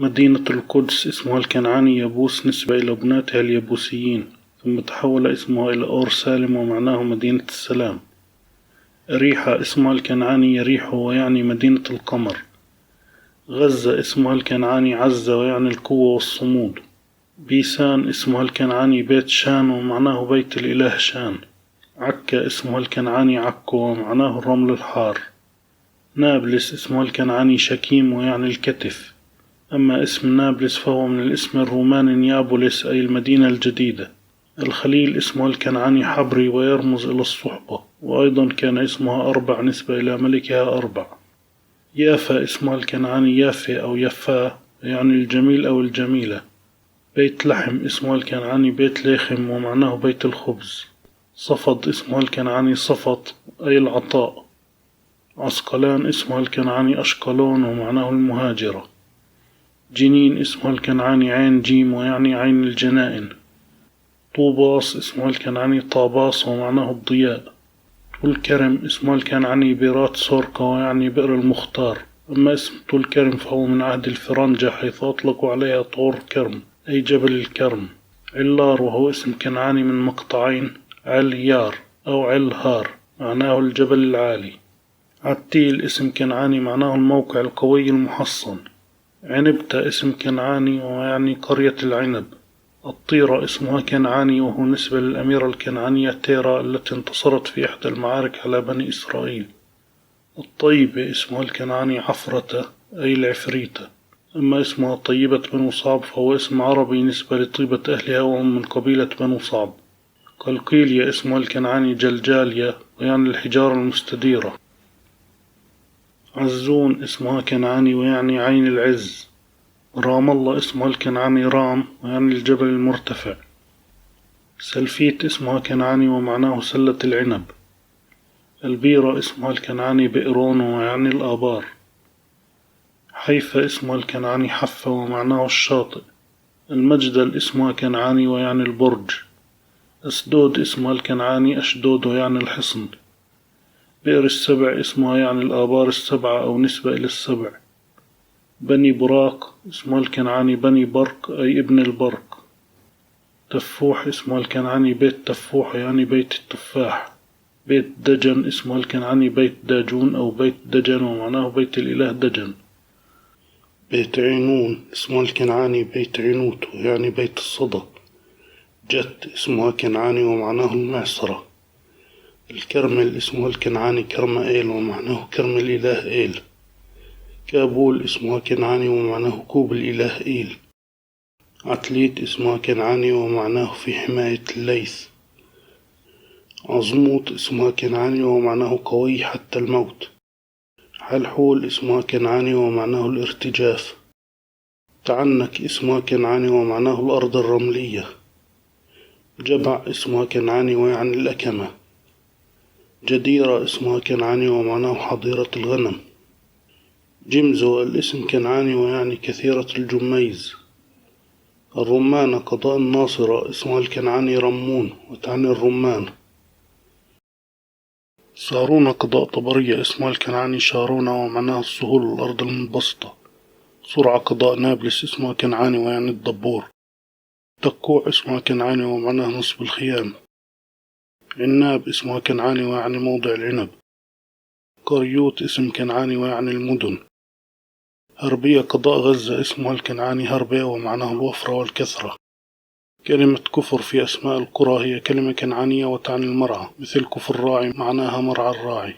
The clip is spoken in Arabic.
مدينة القدس اسمها الكنعاني يبوس نسبة إلى بناتها اليبوسيين، ثم تحول اسمها إلى أورسالم ومعناه مدينة السلام. أريحة اسمها الكنعاني يريح ويعني مدينة القمر. غزة اسمها الكنعاني عزة ويعني القوة والصمود. بيسان اسمها الكنعاني بيت شان ومعناه بيت الإله شان. عكا اسمها الكنعاني عكو ومعناه الرمل الحار. نابلس اسمها الكنعاني شكيم ويعني الكتف. أما اسم نابلس فهو من الاسم الروماني نيابوليس أي المدينة الجديدة. الخليل اسمها الكنعاني حبري ويرمز إلى الصحبة، وأيضا كان اسمها أربع نسبة إلى ملكها أربع. يافا اسمها الكنعاني يافي أو يفا يعني الجميل أو الجميلة. بيت لحم اسمها الكنعاني بيت ليخم ومعناه بيت الخبز. صفد اسمها الكنعاني صفط أي العطاء. عسقلان اسمها الكنعاني أشقلون ومعناه المهاجرة. جنين اسمها الكنعاني عين جيم ويعني عين الجنائن. طوباس اسمها الكنعاني طاباس ومعناه الضياء. طول كرم اسمها الكنعاني بيرات سوركا ويعني بئر المختار. أما اسم طول كرم فهو من عهد الفرنجة حيث أطلقوا عليها طور كرم أي جبل الكرم. علار وهو اسم كنعاني من مقطعين عليار أو علهار معناه الجبل العالي. عتيل اسم كنعاني معناه الموقع القوي المحصن. عنبتة اسم كنعاني ويعني قرية العنب. الطيرة اسمها كنعاني وهو نسبة للأميرة الكنعانية تيرا التي انتصرت في إحدى المعارك على بني إسرائيل. الطيبة اسمها الكنعاني عفرة أي العفريتة. أما اسمها طيبة بنو صعب فهو اسم عربي نسبة لطيبة أهلها وهم من قبيلة بنو صعب. قلقيلية اسمها الكنعاني جلجالية ويعني الحجارة المستديرة. عزون اسمها كنعاني ويعني عين العز. رام الله اسمها الكنعاني رام ويعني الجبل المرتفع. سلفيت اسمها كنعاني ومعناه سلة العنب. البيرة اسمها الكنعاني بئرون ويعني الآبار. حيفا اسمها الكنعاني حفة ومعناه الشاطئ. المجدل اسمها كنعاني ويعني البرج. أسدود اسمها الكنعاني أشدود ويعني الحصن. بئر السبع اسمها يعني الآبار السبعة أو نسبة إلى السبع. بني براق اسمها الكنعاني بني برق أي ابن البرق. تفوح اسمها الكنعاني بيت تفوح يعني بيت التفاح. بيت دجن اسمها الكنعاني بيت داجون أو بيت دجن ومعناه بيت الإله دجن. بيت عينون اسمها الكنعاني بيت عنوت يعني بيت الصدى. جت اسمها كنعاني ومعناه المعصرة. الكرمل اسمها الكنعاني كرم إيل ومعناه كرم الإله إيل. كابول اسمها كنعاني ومعناه كوب الإله إيل. عتليت اسمها كنعاني ومعناه في حماية الليث. عظموت اسمها كنعاني ومعناه قوي حتى الموت. حلحول اسمها كنعاني ومعناه الارتجاف. تعنك اسمها كنعاني ومعناه الأرض الرملية. جبع اسمها كنعاني ويعني الأكمة. جديرة اسمها كنعاني ومعناه حظيرة الغنم. جمزو الاسم كنعاني ويعني كثيرة الجميز. الرمانة قضاء الناصرة اسمها الكنعاني رمون وتعني الرمان. صارونة قضاء طبرية اسمها الكنعاني شارونة ومعناه السهول والأرض المنبسطة. سرعة قضاء نابلس اسمها كنعاني ويعني الدبور. تقوع اسمها كنعاني ومعناه نصب الخيام. عناب اسمها كنعاني ويعني موضع العنب. قريوت اسم كنعاني ويعني المدن. هربية قضاء غزة اسمها الكنعاني هربية ومعناه الوفرة والكثرة. كلمة كفر في أسماء القرى هي كلمة كنعانية وتعني المرعى، مثل كفر الراعي معناها مرعى الراعي.